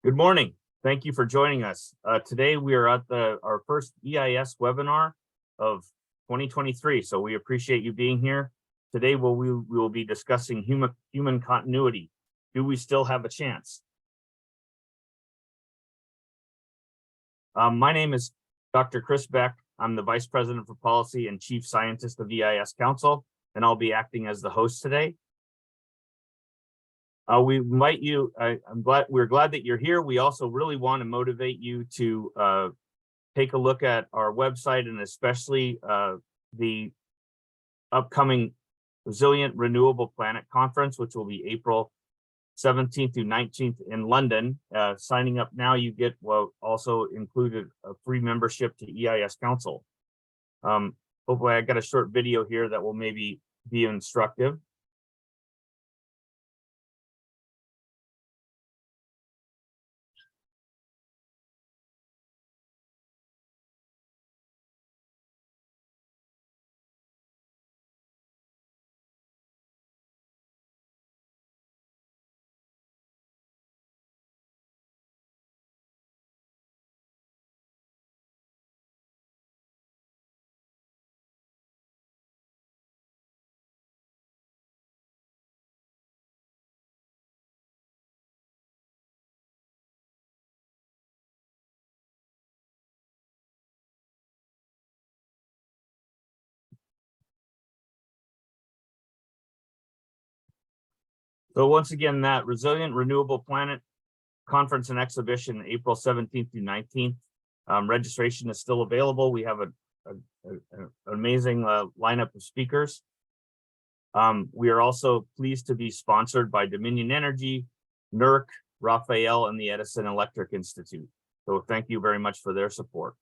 Good morning. Thank you for joining us. Today we are at our first EIS webinar of 2023. So we appreciate you being here. Today we will be discussing human continuity. Do we still have a chance? My name is Dr. Chris Beck. I'm the Vice President for Policy and Chief Scientist of EIS Council, and I'll be acting as the host today. We're glad that you're here. We also really want to motivate you to take a look at our website, and especially the upcoming Resilient Renewable Planet Conference, which will be April 17th through 19th in London. Signing up now, you get also included a free membership to EIS Council. Hopefully I got a short video here that will maybe be instructive. So once again, that Resilient Renewable Planet Conference and Exhibition, April 17th through 19th. Registration is still available. We have an amazing lineup of speakers. We are also pleased to be sponsored by Dominion Energy, NERC, Raphael, and the Edison Electric Institute. So thank you very much for their support.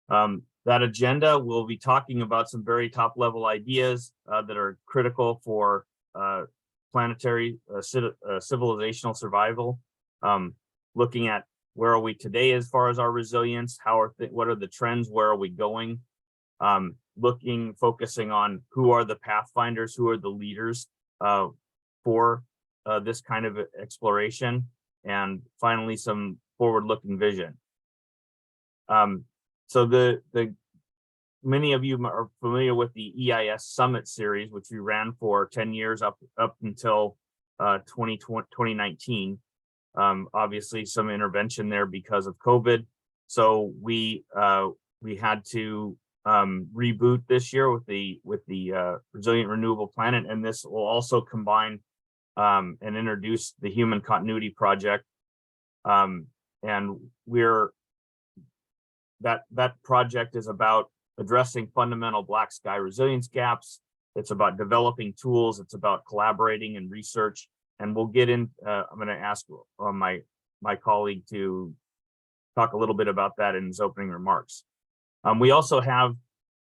That agenda, we'll be talking about some very top level ideas that are critical for planetary civilizational survival, looking at where are we today as far as our resilience, what are the trends, where are we going, focusing on who are the pathfinders, who are the leaders for this kind of exploration, and finally some forward-looking vision. So many of you are familiar with the EIS Summit series, which we ran for 10 years up until 2019. Obviously, some intervention there because of COVID. So we had to reboot this year with the Resilient Renewable Planet, and this will also combine and introduce the Human Continuity Project. And that project is about addressing fundamental Black sky resilience gaps. It's about developing tools. It's about collaborating and research. And we'll get in, I'm going to ask my colleague to talk a little bit about that in his opening remarks. We also have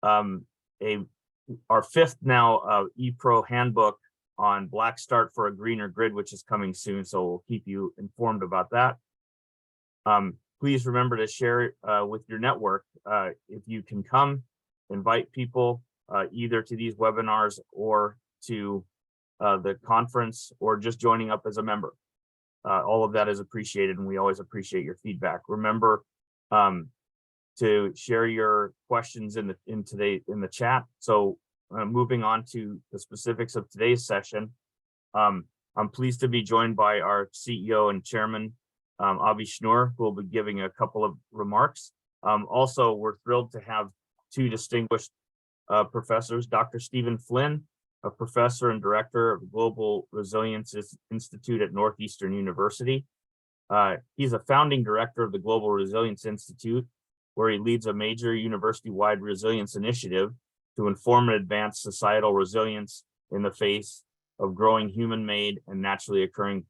our fifth now ePro handbook on Black Start for a Greener Grid, which is coming soon. So we'll keep you informed about that. Please remember to share with your network. If you can come, invite people either to these webinars or to the conference, or just joining up as a member. All of that is appreciated, and we always appreciate your feedback. Remember to share your questions in the chat. So moving on to the specifics of today's session, I'm pleased to be joined by our CEO and Chairman, Avi Schnur, who will be giving a couple of remarks. Also, we're thrilled to have two distinguished professors, Dr. Stephen Flynn, a professor and director of the Global Resilience Institute at Northeastern University. He's a founding director of the Global Resilience Institute, where he leads a major university-wide resilience initiative to inform and advance societal resilience in the face of growing human-made and naturally occurring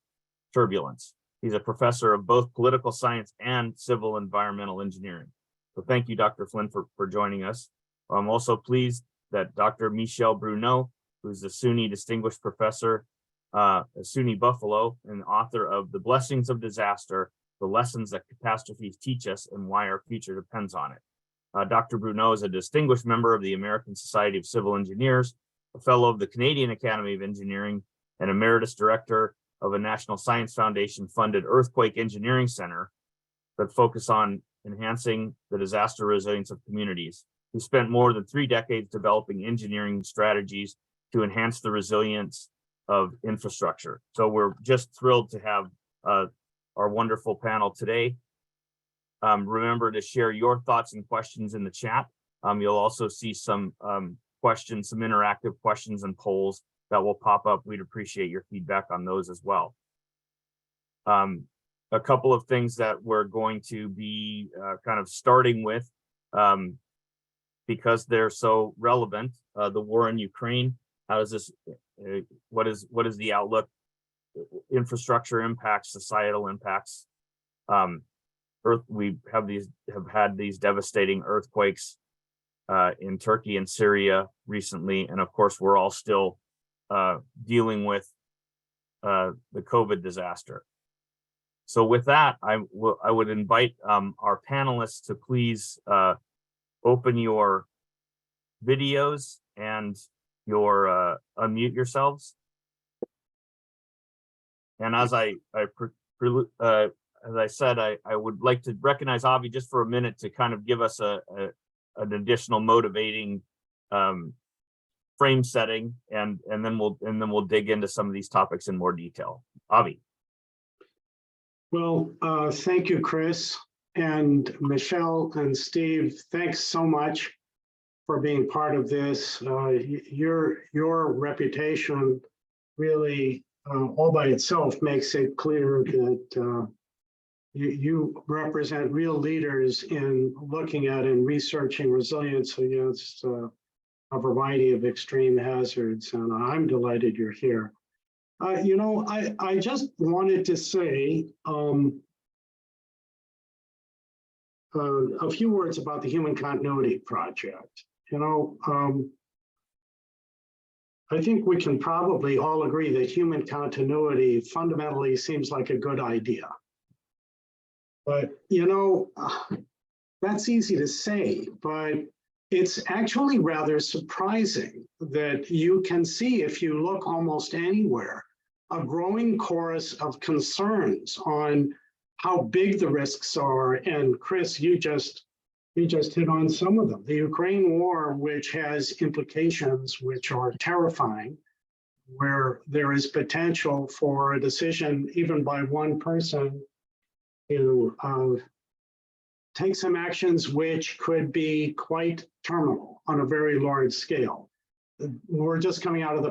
turbulence. He's a professor of both political science and civil environmental engineering. So thank you, Dr. Flynn, for joining us. I'm also pleased that Dr. Michel Bruneau, who's the SUNY Distinguished Professor at SUNY Buffalo and author of The Blessings of Disaster, The Lessons That Catastrophes Teach Us and Why Our Future Depends on It. Dr. Bruneau is a distinguished member of the American Society of Civil Engineers, a fellow of the Canadian Academy of Engineering, and emeritus director of a National Science Foundation funded earthquake engineering center that focus on enhancing the disaster resilience of communities. We spent more than 3 decades developing engineering strategies to enhance the resilience of infrastructure. So we're just thrilled to have our wonderful panel today. Remember to share your thoughts and questions in the chat. You'll also see some questions, some interactive questions and polls that will pop up. We'd appreciate your feedback on those as well. A couple of things that we're going to be kind of starting with, because they're so relevant. The war in Ukraine, how does this, what is the outlook? Infrastructure impacts, societal impacts. We have had these devastating earthquakes in Turkey and Syria recently, and of course we're all still dealing with the COVID disaster. So with that, I would invite our panelists to please open your videos and your unmute yourselves. And as I said, I would like to recognize Avi just for a minute to kind of give us an additional motivating frame setting, and then we'll dig into some of these topics in more detail. Avi. Well, thank you, Chris, and Michelle and Steve. Thanks so much for being part of this. Your reputation really all by itself makes it clear that you represent real leaders in looking at and researching resilience against a variety of extreme hazards, and I'm delighted you're here. I just wanted to say a few words about the Human Continuity Project. I think we can probably all agree that human continuity fundamentally seems like a good idea. But, that's easy to say, but it's actually rather surprising that you can see, if you look almost anywhere, a growing chorus of concerns on how big the risks are. And Chris, you just hit on some of them. The Ukraine war, which has implications which are terrifying, where there is potential for a decision even by one person to take some actions which could be quite terminal on a very large scale. We're just coming out of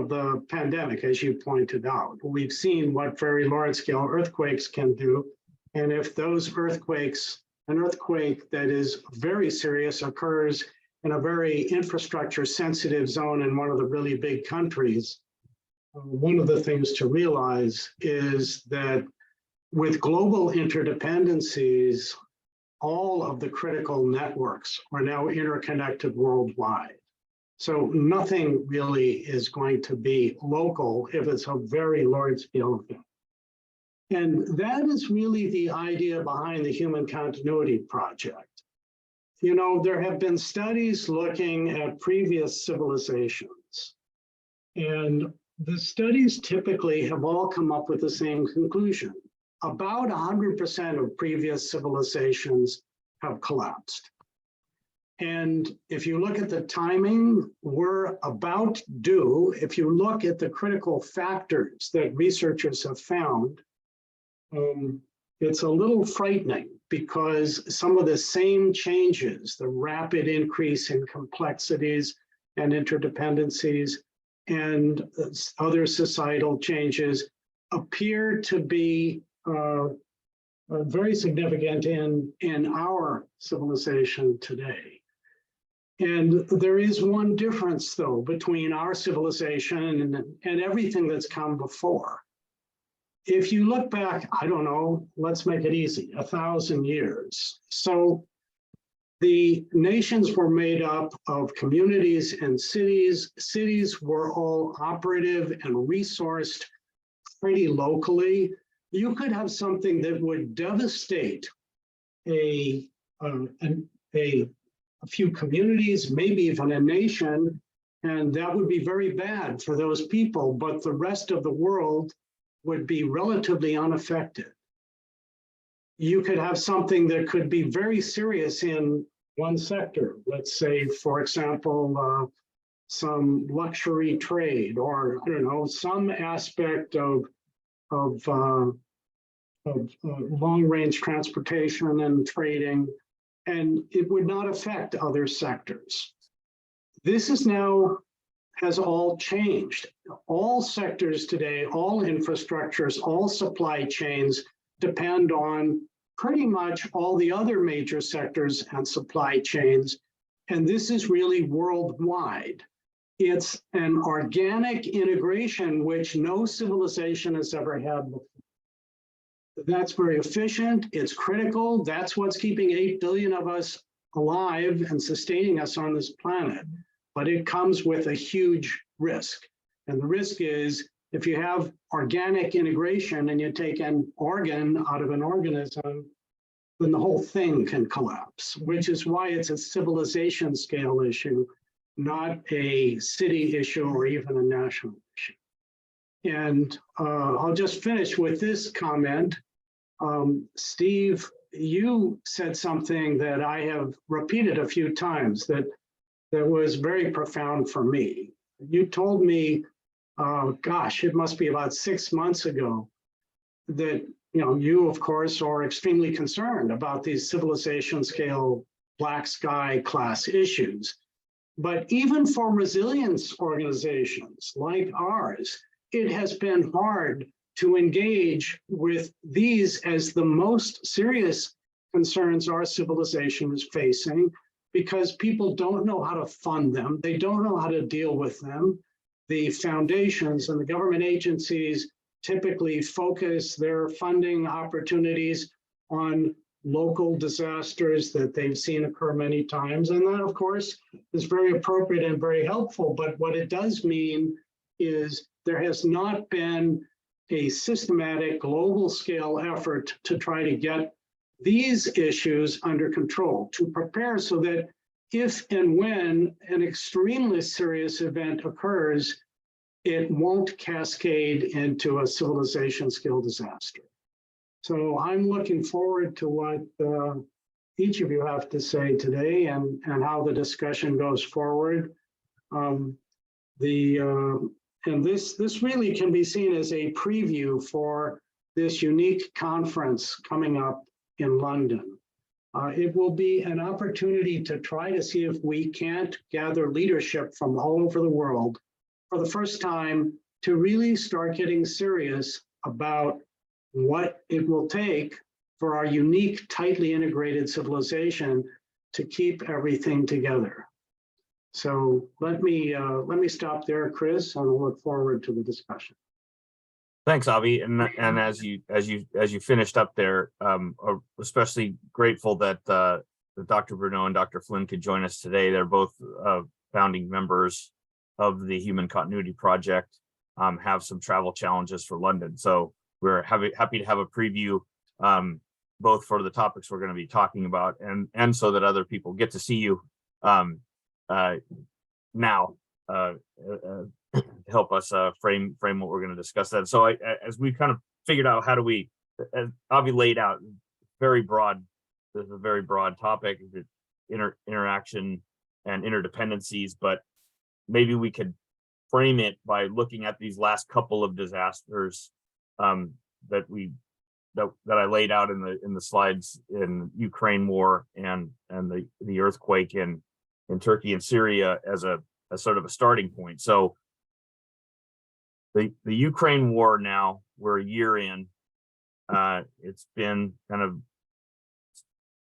the pandemic, as you pointed out. We've seen what very large scale earthquakes can do. And if those earthquakes, an earthquake that is very serious occurs in a very infrastructure sensitive zone in one of the really big countries, one of the things to realize is that with global interdependencies, all of the critical networks are now interconnected worldwide. So nothing really is going to be local if it's a very large scale event. And that is really the idea behind the Human Continuity Project. There have been studies looking at previous civilizations, and the studies typically have all come up with the same conclusion. About 100% of previous civilizations have collapsed. And if you look at the timing, we're about due. If you look at the critical factors that researchers have found, it's a little frightening because some of the same changes, the rapid increase in complexities and interdependencies and other societal changes appear to be very significant in our civilization today. And there is one difference, though, between our civilization and everything that's come before. If you look back, I don't know, let's make it easy, 1,000 years. So the nations were made up of communities and cities. Cities were all operative and resourced pretty locally. You could have something that would devastate a few communities, maybe even a nation, and that would be very bad for those people. But the rest of the world would be relatively unaffected. You could have something that could be very serious in one sector. Let's say, for example, some luxury trade, or I don't know, some aspect of long-range transportation and trading, and it would not affect other sectors. This is now has all changed. All sectors today, all infrastructures, all supply chains depend on pretty much all the other major sectors and supply chains. And this is really worldwide. It's an organic integration which no civilization has ever had before. That's very efficient, it's critical, that's what's keeping 8 billion of us alive and sustaining us on this planet. But it comes with a huge risk. And the risk is, if you have organic integration and you take an organ out of an organism, then the whole thing can collapse, which is why it's a civilization scale issue, not a city issue or even a national issue. And I'll just finish with this comment. Steve, you said something that I have repeated a few times that was very profound for me. You told me, gosh, it must be about 6 months ago, that you, of course, are extremely concerned about these civilization scale black sky class issues. But even for resilience organizations like ours, it has been hard to engage with these as the most serious concerns our civilization is facing, because people don't know how to fund them. They don't know how to deal with them. The foundations and the government agencies typically focus their funding opportunities on local disasters that they've seen occur many times. And that, of course, is very appropriate and very helpful. But what it does mean is there has not been a systematic global scale effort to try to get these issues under control, to prepare so that if and when an extremely serious event occurs, it won't cascade into a civilization scale disaster. So I'm looking forward to what each of you have to say today and how the discussion goes forward. And this really can be seen as a preview for this unique conference coming up in London. It will be an opportunity to try to see if we can't gather leadership from all over the world for the first time to really start getting serious about what it will take for our unique, tightly integrated civilization to keep everything together. So let me stop there, Chris, and I'll look forward to the discussion. Thanks, Avi. And as you finished up there, especially grateful that Dr. Bruneau and Dr. Flynn could join us today. They're both founding members of the Human Continuity Project, have some travel challenges for London. So we're happy to have a preview, both for the topics we're going to be talking about and so that other people get to see you now. Help us frame what we're going to discuss that. So as we kind of figured out how do we, as Avi laid out, very broad. There's a very broad topic, interaction and interdependencies, but maybe we could frame it by looking at these last couple of disasters that I laid out in the slides, in Ukraine war and the earthquake in Turkey and Syria as a sort of a starting point. So the Ukraine war, now we're a year in. It's been kind of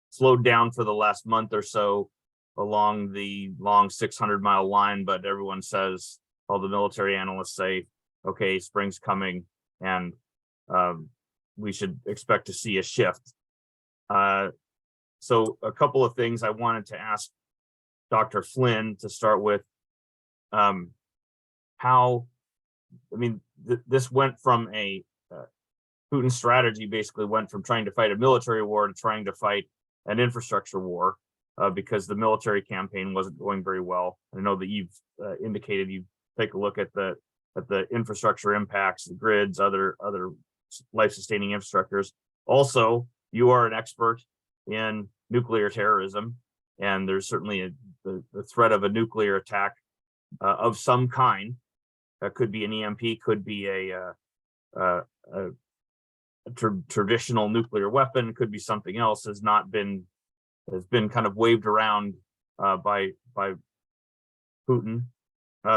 slowed down for the last month or so along the long 600-mile line, but everyone says, all the military analysts say, okay, spring's coming and we should expect to see a shift. So a couple of things I wanted to ask Dr. Flynn to start with. This went from Putin's strategy basically went from trying to fight a military war to trying to fight an infrastructure war because the military campaign wasn't going very well. I know that you've indicated you take a look at the at the infrastructure impacts, the grids, other life-sustaining infrastructures. Also, you are an expert in nuclear terrorism, and there's certainly the threat of a nuclear attack of some kind. Could be an EMP, could be a traditional nuclear weapon, could be something else. Has been kind of waved around by Putin.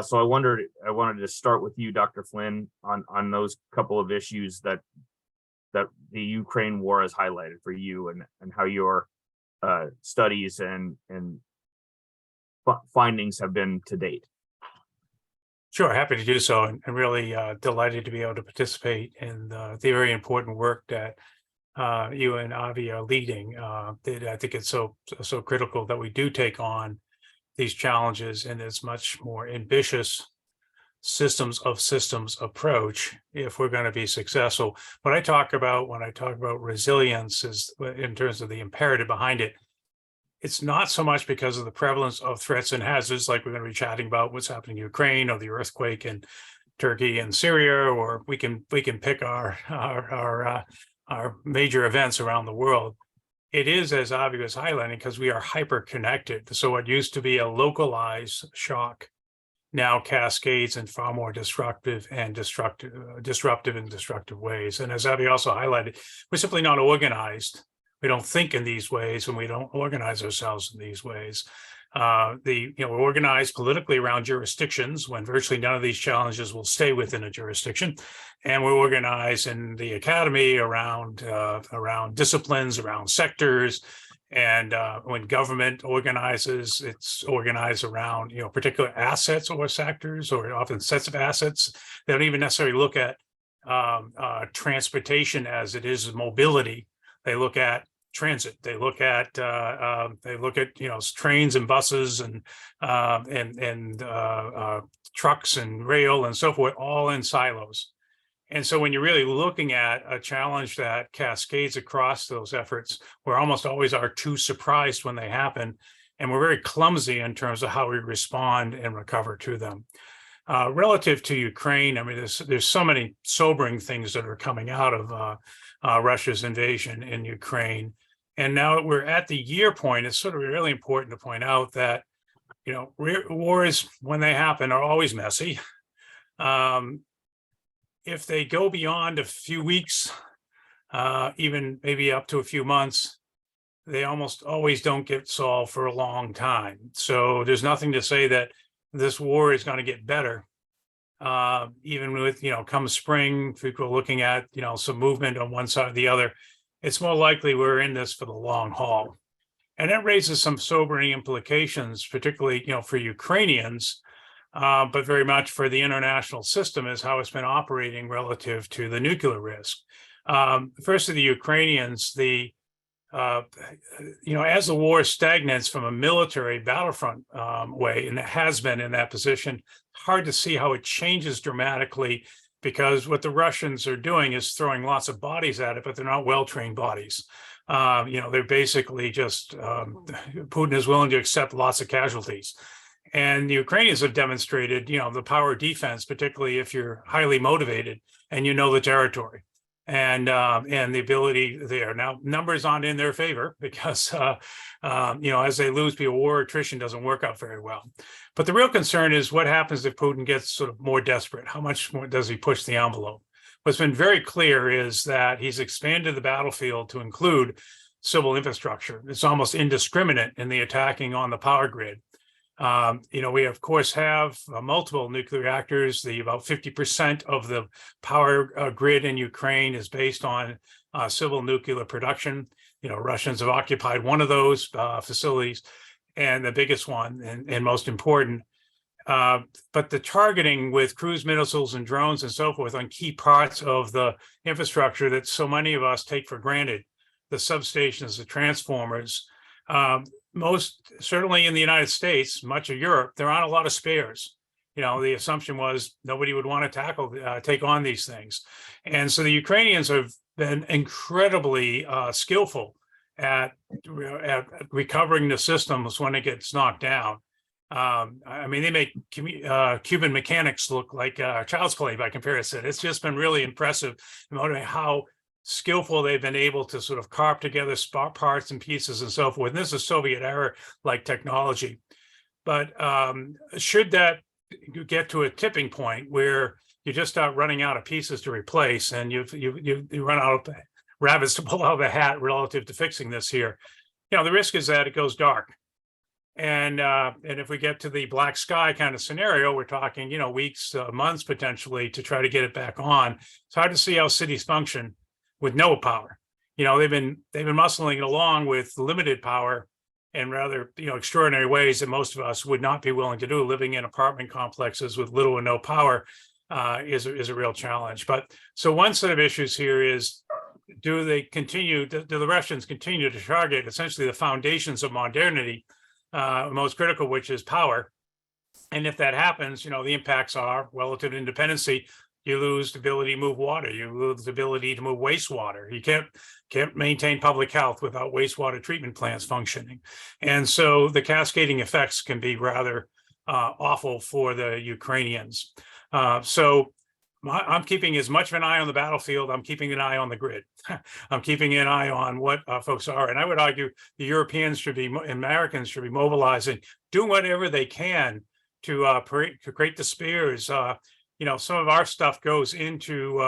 So I wanted to start with you, Dr. Flynn, on those couple of issues that the Ukraine war has highlighted for you, and how your studies and findings have been to date. Sure, happy to do so, and really delighted to be able to participate in the very important work that you and Avi are leading. I think it's so critical that we do take on these challenges in this much more ambitious systems approach if we're going to be successful. What I talk about when I talk about resilience is, in terms of the imperative behind it, it's not so much because of the prevalence of threats and hazards, like we're going to be chatting about what's happening in Ukraine, or the earthquake in Turkey and Syria, or we can pick our major events around the world. It is, as Avi was highlighting, because we are hyper connected. So what used to be a localized shock now cascades in far more disruptive and destructive ways. And as Avi also highlighted, we're simply not organized. We don't think in these ways, and we don't organize ourselves in these ways. We're organized politically around jurisdictions, when virtually none of these challenges will stay within a jurisdiction, and we're organized in the academy around disciplines, around sectors. And when government organizes, it's organized around particular assets or sectors, or often sets of assets. They don't even necessarily look at transportation as it is mobility. They look at transit. They look at trains and buses and trucks and rail and so forth, all in silos. And so when you're really looking at a challenge that cascades across those efforts, we're almost always are too surprised when they happen, and we're very clumsy in terms of how we respond and recover to them. Relative to Ukraine, I mean, there's so many sobering things that are coming out of Russia's invasion in Ukraine. And now we're at the year point. It's sort of really important to point out that, wars, when they happen, are always messy. If they go beyond a few weeks, even maybe up to a few months, they almost always don't get solved for a long time. So there's nothing to say that this war is going to get better. Even with, come spring, people are looking at, some movement on one side or the other. It's more likely we're in this for the long haul. And that raises some sobering implications, particularly, for Ukrainians, but very much for the international system, is how it's been operating relative to the nuclear risk. First, to the Ukrainians, as the war stagnates from a military battlefront way, and it has been in that position, hard to see how it changes dramatically, because what the Russians are doing is throwing lots of bodies at it, but they're not well-trained bodies. They're basically just, Putin is willing to accept lots of casualties. And the Ukrainians have demonstrated, the power of defense, particularly if you're highly motivated and the territory, and the ability there. Now, numbers aren't in their favor, because as they lose people, war attrition doesn't work out very well. But the real concern is what happens if Putin gets sort of more desperate. How much more does he push the envelope? What's been very clear is that he's expanded the battlefield to include civil infrastructure. It's almost indiscriminate in the attacking on the power grid. We of course have multiple nuclear reactors. About 50% of the power grid in Ukraine is based on civil nuclear production. Russians have occupied one of those facilities, and the biggest one and most important. But the targeting with cruise missiles and drones and so forth on key parts of the infrastructure that so many of us take for granted, the substations, the transformers, most certainly in the United States, much of Europe, there aren't a lot of spares. The assumption was nobody would want to take on these things. And so the Ukrainians have been incredibly skillful at recovering the systems when it gets knocked down. I mean, they make Cuban mechanics look like child's play by comparison. It's just been really impressive how skillful they've been able to sort of carve together spot parts and pieces and so forth. And this is Soviet era like technology. But should that get to a tipping point where you just start running out of pieces to replace, and you run out of rabbits to pull out of a hat relative to fixing this here, the risk is that it goes dark. And if we get to the black sky kind of scenario, we're talking, weeks, months potentially to try to get it back on. It's hard to see how cities function with no power. They've been muscling it along with limited power in rather extraordinary ways that most of us would not be willing to do. Living in apartment complexes with little or no power is a real challenge. But so one set of issues here is, do the Russians continue to target essentially the foundations of modernity, most critical, which is power? And if that happens, the impacts are relative to independency. You lose the ability to move water. You lose the ability to move wastewater. You can't maintain public health without wastewater treatment plants functioning. And so the cascading effects can be rather awful for the Ukrainians. So I'm keeping as much of an eye on the battlefield. I'm keeping an eye on the grid. I'm keeping an eye on what folks are. And I would argue the Europeans Americans should be mobilizing, doing whatever they can to create the spares. Some of our stuff goes into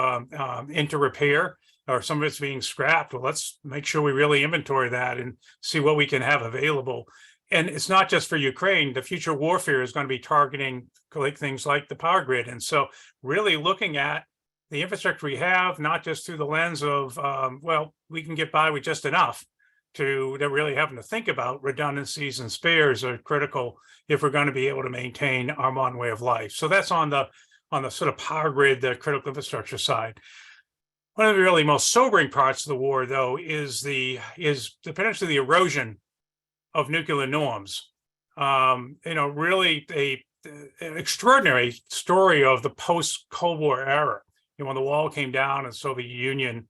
repair, or some of it's being scrapped. Well, let's make sure we really inventory that and see what we can have available. And it's not just for Ukraine. The future warfare is going to be targeting things like the power grid. And so really looking at the infrastructure we have, not just through the lens of, we can get by with just enough, to really having to think about redundancies and spares are critical if we're going to be able to maintain our modern way of life. So that's on the sort of power grid, the critical infrastructure side. One of the really most sobering parts of the war, though, is potentially the erosion of nuclear norms. Really an extraordinary story of the post-Cold War era. When the wall came down and the Soviet Union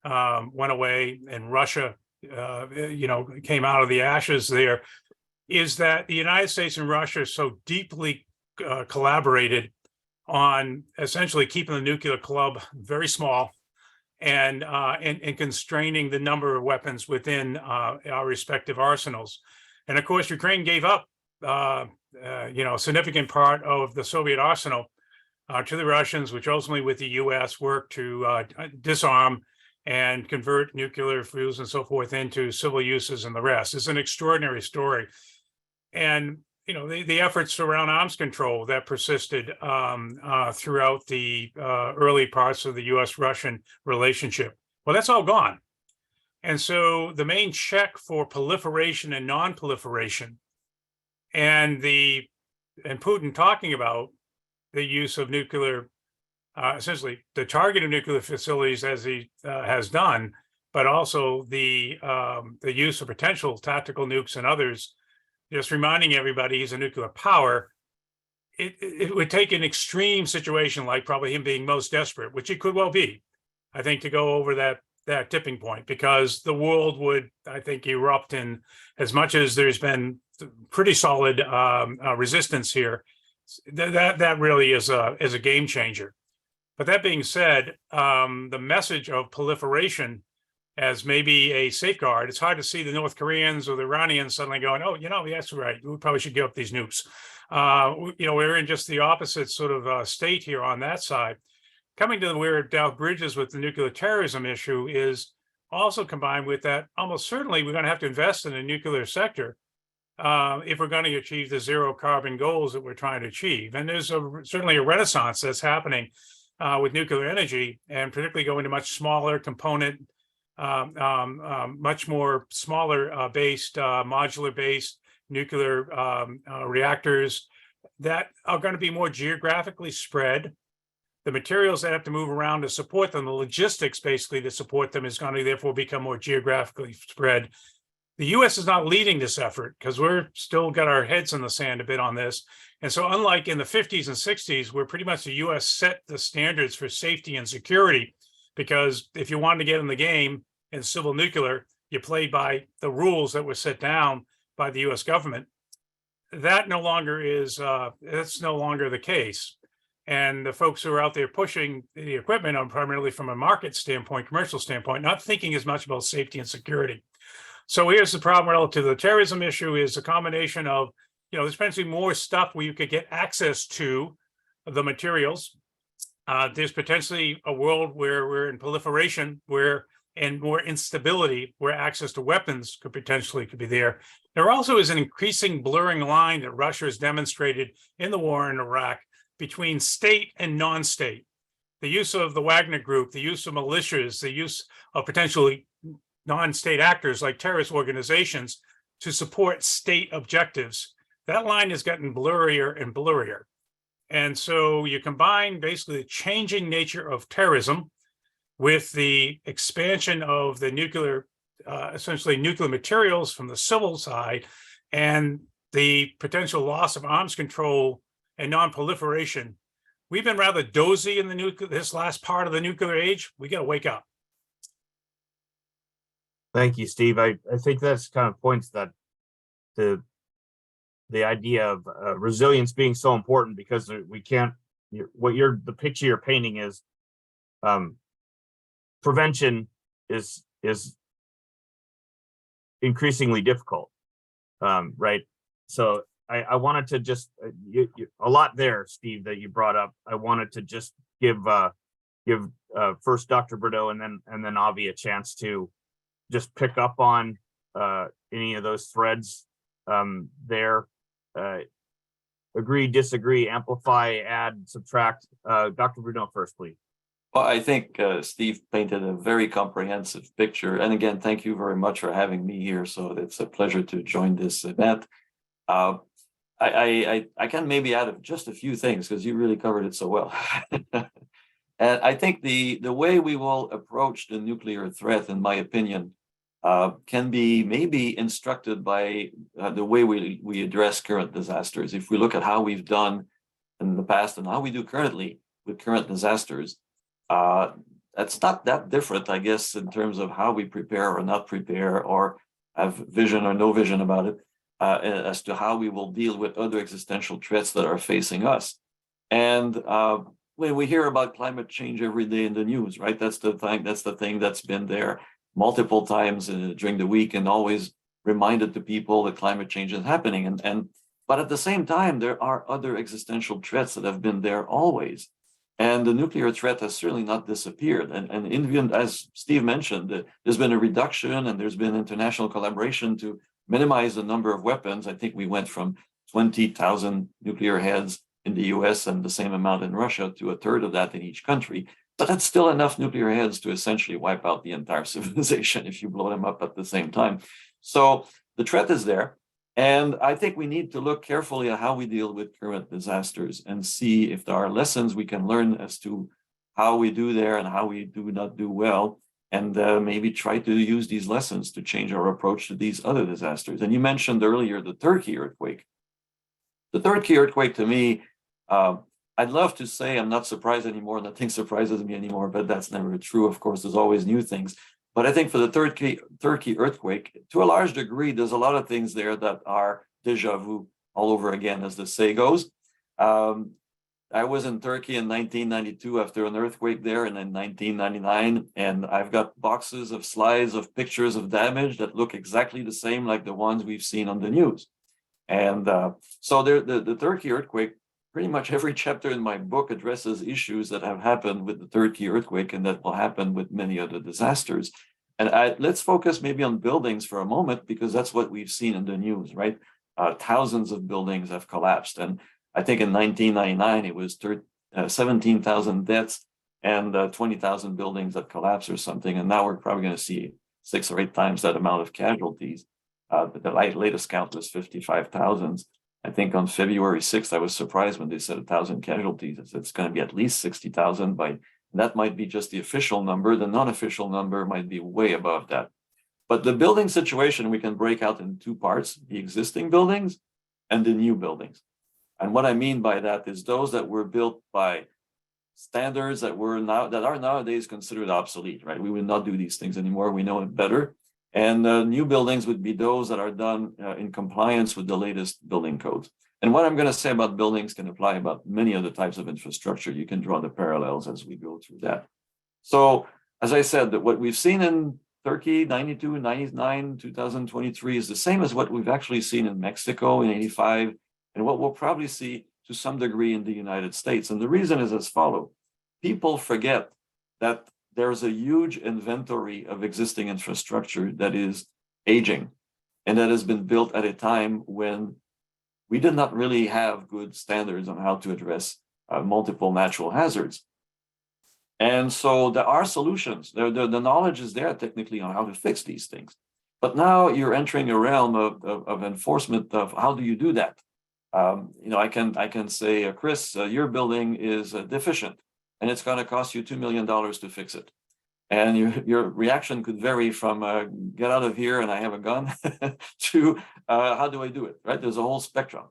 went away and Russia, came out of the ashes there, is that the United States and Russia so deeply collaborated on essentially keeping the nuclear club very small and constraining the number of weapons within our respective arsenals. And of course, Ukraine gave up, a significant part of the Soviet arsenal to the Russians, which ultimately with the US worked to disarm and convert nuclear fuels and so forth into civil uses and the rest. It's an extraordinary story. And the efforts around arms control that persisted throughout the early parts of the US-Russian relationship, well, that's all gone. And so the main check for proliferation and non-proliferation, and Putin talking about the use of nuclear, essentially the target of nuclear facilities as he has done, but also the use of potential tactical nukes and others, just reminding everybody he's a nuclear power. It would take an extreme situation like probably him being most desperate, which it could well be, I think, to go over that tipping point, because the world would, I think, erupt in, as much as there's been pretty solid resistance here. That really is a game changer. But that being said, the message of proliferation as maybe a safeguard, it's hard to see the North Koreans or the Iranians suddenly going, oh, that's right, we probably should give up these nukes. We're in just the opposite sort of state here on that side. Coming to where Dow bridges with the nuclear terrorism issue is also combined with that, almost certainly we're going to have to invest in the nuclear sector if we're going to achieve the zero carbon goals that we're trying to achieve. And there's certainly a renaissance that's happening with nuclear energy, and particularly going to much smaller component, much more smaller based, modular based nuclear reactors that are going to be more geographically spread. The materials that have to move around to support them, the logistics basically to support them, is going to therefore become more geographically spread. The US is not leading this effort because we're still got our heads in the sand a bit on this. And so unlike in the 50s and 60s, where pretty much the US set the standards for safety and security, because if you wanted to get in the game in civil nuclear, you played by the rules that were set down by the US government. that no longer is, that's no longer the case. And the folks who are out there pushing the equipment are primarily from a market standpoint, commercial standpoint, not thinking as much about safety and security. So here's the problem relative to the terrorism issue is a combination of, there's potentially more stuff where you could get access to the materials. There's potentially a world where we're in proliferation, and more instability, where access to weapons could be there. There also is an increasing blurring line that Russia has demonstrated in the war in Iraq between state and non-state. The use of the Wagner Group, the use of militias, the use of potentially non-state actors like terrorist organizations to support state objectives. That line has gotten blurrier and blurrier. And so you combine basically the changing nature of terrorism with the expansion of the nuclear, essentially nuclear materials from the civil side, and the potential loss of arms control and non-proliferation. We've been rather dozy in this last part of the nuclear age. We got to wake up. Thank you, Steve. I think that's kind of points that the idea of resilience being so important, because we can't, the picture you're painting is prevention is increasingly difficult, right? So I wanted to just a lot there, Steve, that you brought up. I wanted to just give first Dr. Bruneau and then Avi a chance to just pick up on any of those threads there. Agree, disagree, amplify, add, subtract. Dr. Bruneau first, please. Well, I think Steve painted a very comprehensive picture. And again, thank you very much for having me here. So it's a pleasure to join this event. I can maybe add just a few things because you really covered it so well. And I think the way we will approach the nuclear threat, in my opinion, can be maybe instructed by the way we address current disasters. If we look at how we've done in the past and how we do currently with current disasters, it's not that different, I guess, in terms of how we prepare or not prepare, or have vision or no vision about it, as to how we will deal with other existential threats that are facing us. And when we hear about climate change every day in the news, right? That's the thing that's been there multiple times during the week, and always reminded to people that climate change is happening. But at the same time, there are other existential threats that have been there always. And the nuclear threat has certainly not disappeared. And even, as Steve mentioned, there's been a reduction, and there's been international collaboration to minimize the number of weapons. I think we went from 20,000 nuclear heads in the US and the same amount in Russia to a third of that in each country. But that's still enough nuclear heads to essentially wipe out the entire civilization if you blow them up at the same time. So the threat is there. And I think we need to look carefully at how we deal with current disasters and see if there are lessons we can learn as to how we do there and how we do not do well, and maybe try to use these lessons to change our approach to these other disasters. And you mentioned earlier the Turkey earthquake. The Turkey earthquake, to me, I'd love to say I'm not surprised anymore, nothing surprises me anymore, but that's never true. Of course, there's always new things. But I think for the Turkey earthquake, to a large degree, there's a lot of things there that are déjà vu all over again, as the say goes. I was in Turkey in 1992 after an earthquake there, and in 1999, and I've got boxes of slides of pictures of damage that look exactly the same like the ones we've seen on the news. And so the Turkey earthquake, pretty much every chapter in my book addresses issues that have happened with the Turkey earthquake and that will happen with many other disasters. And let's focus maybe on buildings for a moment, because that's what we've seen in the news, right? Thousands of buildings have collapsed. And I think in 1999, it was 17,000 deaths and 20,000 buildings that collapsed or something. And now we're probably going to see 6 or 8 times that amount of casualties. The latest count was 55,000. I think on February 6th, I was surprised when they said 1,000 casualties. It's going to be at least 60,000 that might be just the official number. The non-official number might be way above that. But the building situation, we can break out in 2 parts, the existing buildings and the new buildings. And what I mean by that is those that were built by standards that are nowadays considered obsolete, right? We will not do these things anymore. We know it better. And new buildings would be those that are done in compliance with the latest building codes. And what I'm going to say about buildings can apply about many other types of infrastructure. You can draw the parallels as we go through that. So, as I said, that what we've seen in Turkey, 92, 99, 2023 is the same as what we've actually seen in Mexico in 85, and what we'll probably see to some degree in the United States. And the reason is as follows. People forget that there's a huge inventory of existing infrastructure that is aging and that has been built at a time when we did not really have good standards on how to address multiple natural hazards. And so there are solutions. The knowledge is there technically on how to fix these things. But now you're entering a realm of enforcement of how do you do that? I can say, Chris, your building is deficient and it's going to cost you $2 million to fix it. And your reaction could vary from get out of here and I have a gun to how do I do it, right? There's a whole spectrum.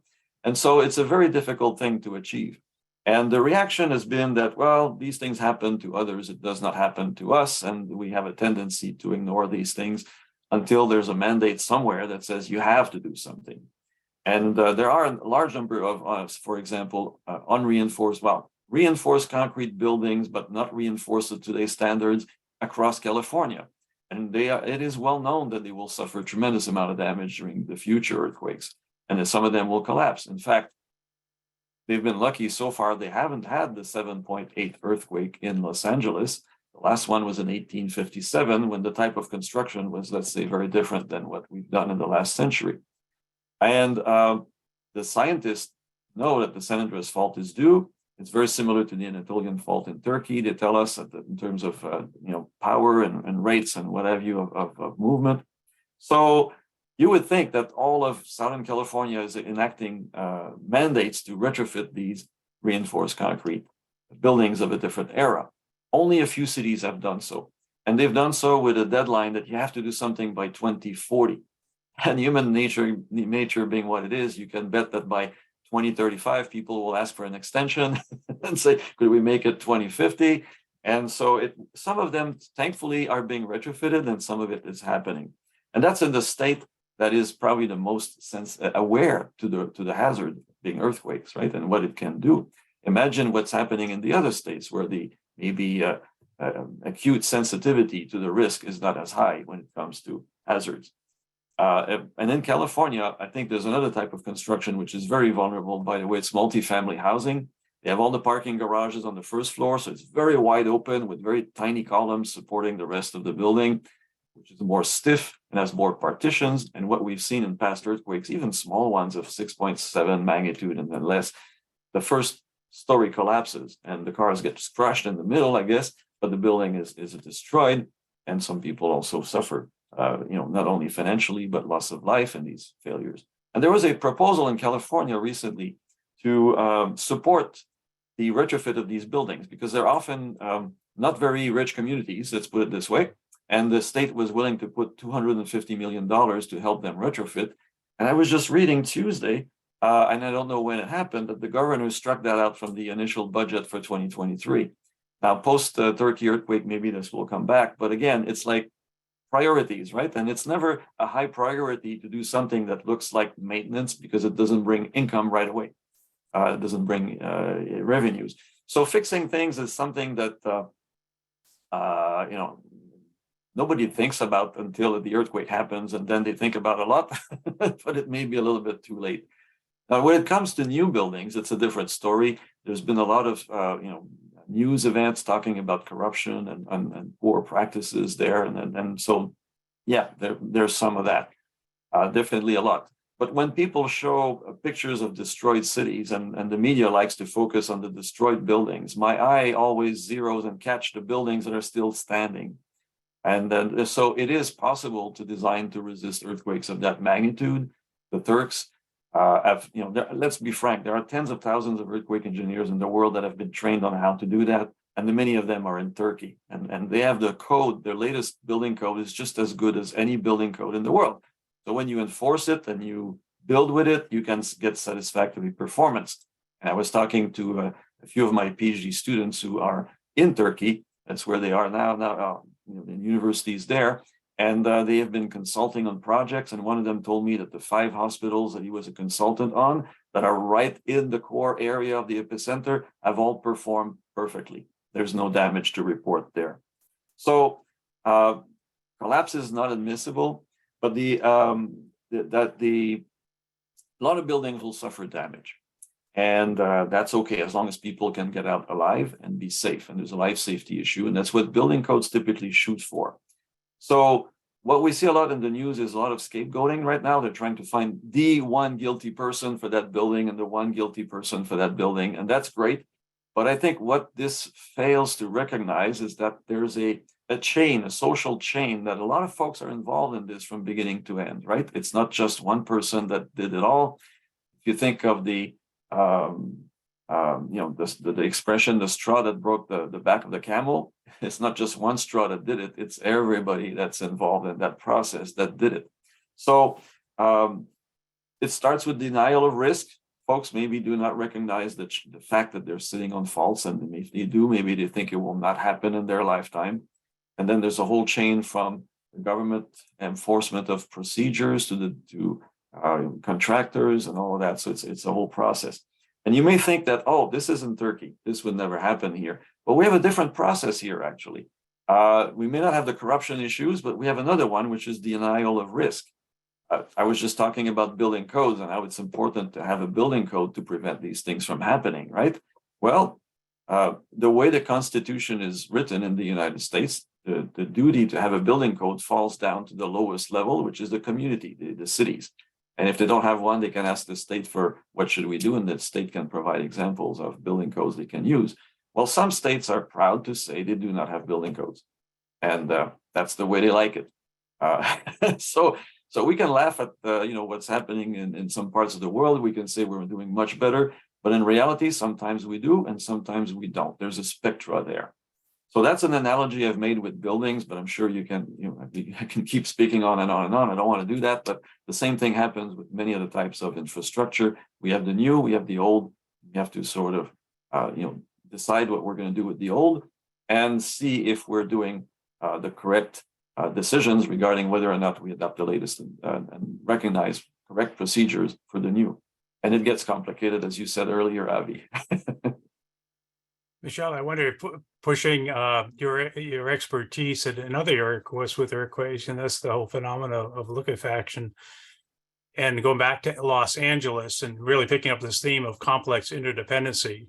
And so it's a very difficult thing to achieve. And the reaction has been that, well, these things happen to others. It does not happen to us. And we have a tendency to ignore these things until there's a mandate somewhere that says you have to do something. And there are a large number of, for example, reinforced concrete buildings, but not reinforced to today's standards across California. And it is well known that they will suffer a tremendous amount of damage during the future earthquakes, and that some of them will collapse. In fact, they've been lucky so far. They haven't had the 7.8 earthquake in Los Angeles. The last one was in 1857, when the type of construction was, let's say, very different than what we've done in the last century. And the scientists know that the San Andreas fault is due. It's very similar to the Anatolian fault in Turkey. They tell us that in terms of power and rates and what have you of movement. So you would think that all of Southern California is enacting mandates to retrofit these reinforced concrete buildings of a different era. Only a few cities have done so. And they've done so with a deadline that you have to do something by 2040. And human nature being what it is, you can bet that by 2035, people will ask for an extension and say, could we make it 2050? And so some of them, thankfully, are being retrofitted and some of it is happening. And that's in the state that is probably the most aware to the hazard being earthquakes, right? And what it can do. Imagine what's happening in the other states where the maybe acute sensitivity to the risk is not as high when it comes to hazards. And in California, I think there's another type of construction which is very vulnerable. By the way, it's multifamily housing. They have all the parking garages on the first floor, so it's very wide open with very tiny columns supporting the rest of the building, which is more stiff and has more partitions. And what we've seen in past earthquakes, even small ones of 6.7 magnitude and then less, the first story collapses and the cars get crushed in the middle, I guess, but the building is destroyed. And some people also suffer. Not only financially, but loss of life in these failures. And there was a proposal in California recently to support the retrofit of these buildings because they're often not very rich communities, let's put it this way. And the state was willing to put $250 million to help them retrofit. And I was just reading Tuesday, and I don't know when it happened, that the governor struck that out from the initial budget for 2023. Now, post-Turkey earthquake, maybe this will come back. But again, it's like priorities, right? And it's never a high priority to do something that looks like maintenance because it doesn't bring income right away. It doesn't bring revenues. So fixing things is something that, nobody thinks about until the earthquake happens, and then they think about a lot, but it may be a little bit too late. Now, when it comes to new buildings, it's a different story. There's been a lot of, news events talking about corruption and poor practices there. And so, yeah, there's some of that, definitely a lot. But when people show pictures of destroyed cities and the media likes to focus on the destroyed buildings, my eye always zeroes and catch the buildings that are still standing. And then, so it is possible to design to resist earthquakes of that magnitude. The Turks let's be frank, there are tens of thousands of earthquake engineers in the world that have been trained on how to do that. And many of them are in Turkey. And they have the code, their latest building code is just as good as any building code in the world. So when you enforce it and you build with it, you can get satisfactory performance. And I was talking to a few of my PhD students who are in Turkey. That's where they are now, in universities there. And they have been consulting on projects. And one of them told me that the 5 hospitals that he was a consultant on that are right in the core area of the epicenter have all performed perfectly. There's no damage to report there. So collapse is not admissible, but a lot of buildings will suffer damage. And that's okay as long as people can get out alive and be safe. And there's a life safety issue. And that's what building codes typically shoot for. So what we see a lot in the news is a lot of scapegoating right now. They're trying to find the one guilty person for that building and the one guilty person for that building. And that's great. But I think what this fails to recognize is that there's a chain, a social chain, that a lot of folks are involved in this from beginning to end, right? It's not just one person that did it all. If you think of the the expression, the straw that broke the back of the camel, it's not just one straw that did it, it's everybody that's involved in that process that did it. So it starts with denial of risk. Folks maybe do not recognize the fact that they're sitting on faults, and if they do, maybe they think it will not happen in their lifetime. And then there's a whole chain from the government enforcement of procedures to contractors and all of that. So it's a whole process. And you may think that, oh, this isn't Turkey. This would never happen here. But we have a different process here, actually. We may not have the corruption issues, but we have another one, which is denial of risk. I was just talking about building codes and how it's important to have a building code to prevent these things from happening, right? Well, the way the Constitution is written in the United States, the duty to have a building code falls down to the lowest level, which is the community, the cities. And if they don't have one, they can ask the state for what should we do, and the state can provide examples of building codes they can use. Well, some states are proud to say they do not have building codes, and that's the way they like it. So we can laugh at what's happening in some parts of the world. We can say we're doing much better, but in reality, sometimes we do, and sometimes we don't. There's a spectra there. So that's an analogy I've made with buildings, but I'm sure you can, I can keep speaking on and on and on. I don't want to do that, but the same thing happens with many other types of infrastructure. We have the new, we have the old. We have to sort of, decide what we're going to do with the old and see if we're doing the correct decisions regarding whether or not we adopt the latest and recognize correct procedures for the new. And it gets complicated, as you said earlier, Avi. Michel, I wonder, pushing your expertise in another area, of course, with earthquakes, that's the whole phenomena of liquefaction. And going back to Los Angeles and really picking up this theme of complex interdependency,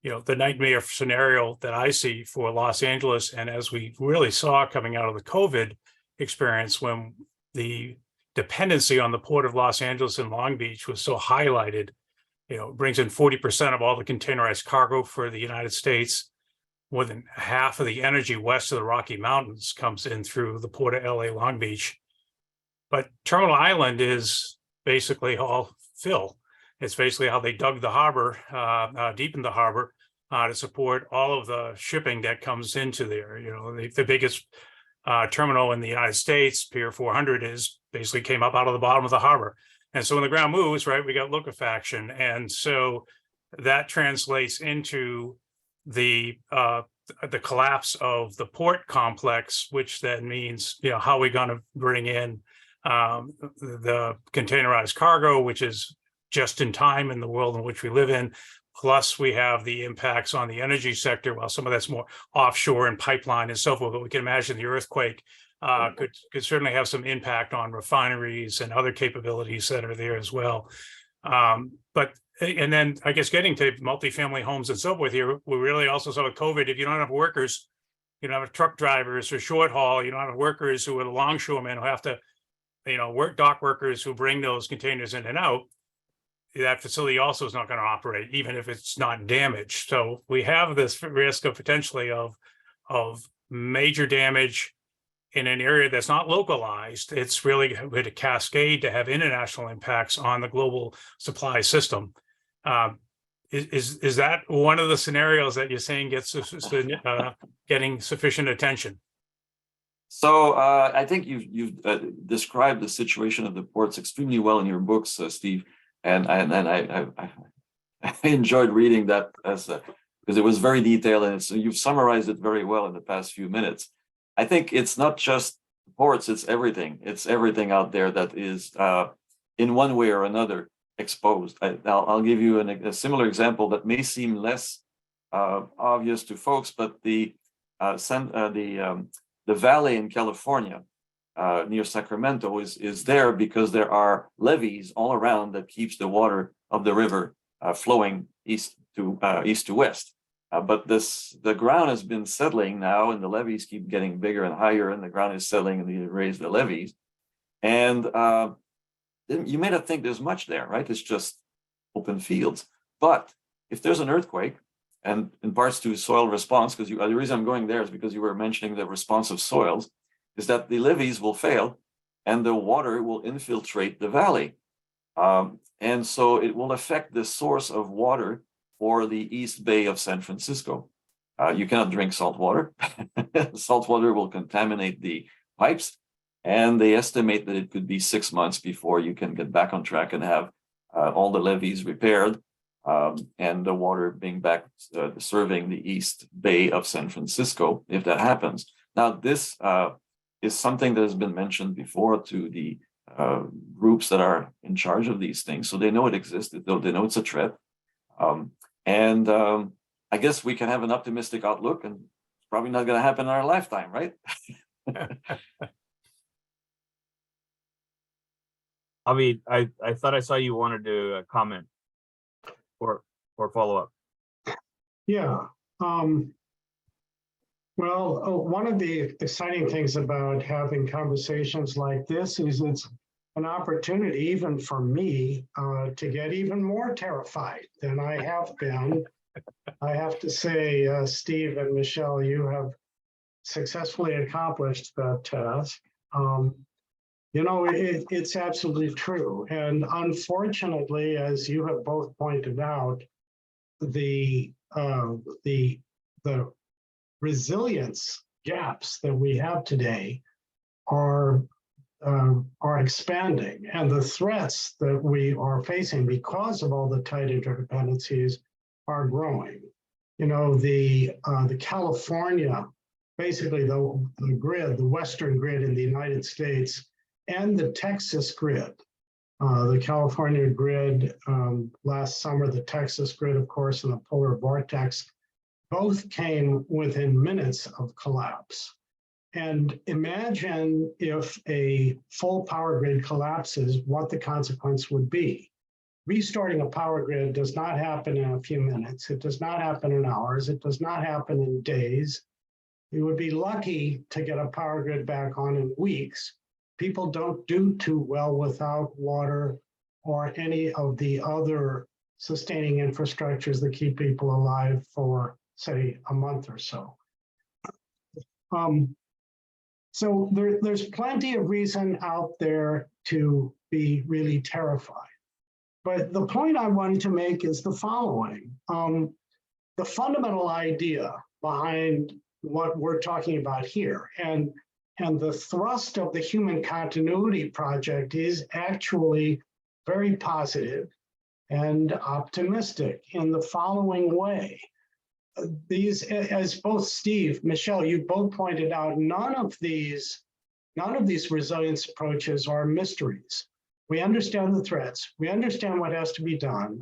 the nightmare scenario that I see for Los Angeles, and as we really saw coming out of the COVID experience, when the dependency on the port of Los Angeles and Long Beach was so highlighted, brings in 40% of all the containerized cargo for the United States. More than half of the energy west of the Rocky Mountains comes in through the port of LA Long Beach. But Terminal Island is basically all fill. It's basically how they dug the harbor, deepened the harbor to support all of the shipping that comes into there. The biggest terminal in the United States, Pier 400, basically came up out of the bottom of the harbor. And so when the ground moves, right, we got liquefaction. And so that translates into the collapse of the port complex, which then means, how are we going to bring in the containerized cargo, which is just in time in the world in which we live in. Plus, we have the impacts on the energy sector. Well, some of that's more offshore and pipeline and so forth, but we can imagine the earthquake could certainly have some impact on refineries and other capabilities that are there as well. And then I guess getting to multifamily homes and so forth here, we really also saw with COVID, if you don't have workers, you don't have truck drivers or short haul, you don't have workers who are the longshoremen who have to, dock workers who bring those containers in and out, that facility also is not going to operate, even if it's not damaged. So we have this risk of potentially of major damage in an area that's not localized. It's really going to cascade to have international impacts on the global supply system. Is that one of the scenarios that you're saying gets getting sufficient attention? So I think you've described the situation of the ports extremely well in your books, Steve, and I enjoyed reading that because it was very detailed, and you've summarized it very well in the past few minutes. I think it's not just ports, it's everything. It's everything out there that is in one way or another exposed. I'll give you a similar example that may seem less obvious to folks, but the valley in California near Sacramento is there because there are levees all around that keeps the water of the river flowing east to west. But the ground has been settling now, and the levees keep getting bigger and higher, and the ground is settling, and they raise the levees. And you may not think there's much there, right? It's just open fields. But if there's an earthquake, and in parts to soil response, because the reason I'm going there is because you were mentioning the responsive soils, is that the levees will fail, and the water will infiltrate the valley. And so it will affect the source of water for the East Bay of San Francisco. You cannot drink salt water. Salt water will contaminate the pipes, and they estimate that it could be 6 months before you can get back on track and have all the levees repaired and the water being back serving the East Bay of San Francisco, if that happens. Now, this is something that has been mentioned before to the groups that are in charge of these things. So they know it exists, they know it's a threat. I guess we can have an optimistic outlook, and it's probably not going to happen in our lifetime, right? I mean, I thought I saw you wanted to comment or follow up. Yeah. Well, one of the exciting things about having conversations like this is it's an opportunity, even for me, to get even more terrified than I have been. I have to say, Steve and Michel, you have successfully accomplished that task. You know, it's absolutely true. And unfortunately, as you have both pointed out, the resilience gaps that we have today are expanding, and the threats that we are facing because of all the tight interdependencies are growing. You know, the California, basically the grid, the Western grid in the United States, and the Texas grid, the California grid last summer, the Texas grid, of course, and the polar vortex, both came within minutes of collapse. And imagine if a full power grid collapses, what the consequence would be. Restarting a power grid does not happen in a few minutes. It does not happen in hours. It does not happen in days. You would be lucky to get a power grid back on in weeks. People don't do too well without water or any of the other sustaining infrastructures that keep people alive for, say, a month or so. So there's plenty of reason out there to be really terrified. But the point I wanted to make is the following. The fundamental idea behind what we're talking about here and the thrust of the Human Continuity Project is actually very positive and optimistic in the following way. These, as both Steve, Michel, you both pointed out, none of these resilience approaches are mysteries. We understand the threats. We understand what has to be done.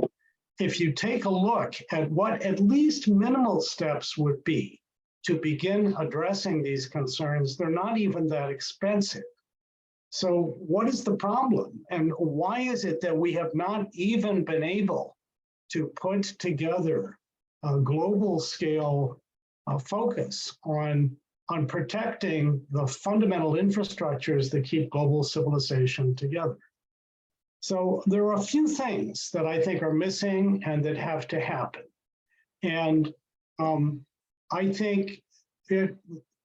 If you take a look at what at least minimal steps would be to begin addressing these concerns, they're not even that expensive. So what is the problem? And why is it that we have not even been able to put together a global scale focus on protecting the fundamental infrastructures that keep global civilization together? So there are a few things that I think are missing and that have to happen. And I think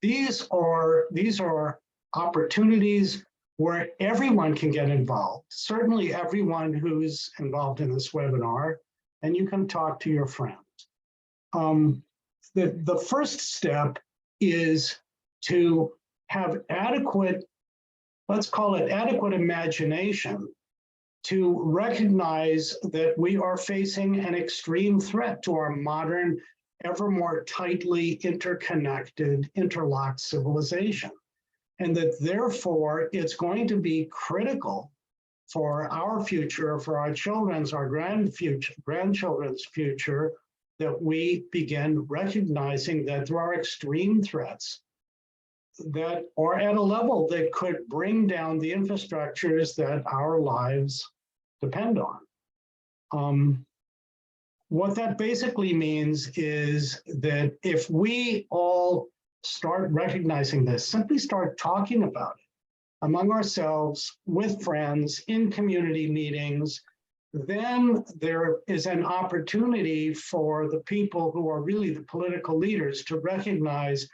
these are opportunities where everyone can get involved, certainly everyone who's involved in this webinar, and you can talk to your friends. The first step is to have adequate, let's call it adequate imagination, to recognize that we are facing an extreme threat to our modern, ever more tightly interconnected, interlocked civilization. and that therefore it's going to be critical for our future, for our children's, our grandchildren's future, that we begin recognizing that there are extreme threats that are at a level that could bring down the infrastructures that our lives depend on. What that basically means is that if we all start recognizing this, simply start talking about it among ourselves, with friends, in community meetings, then there is an opportunity for the people who are really the political leaders to recognize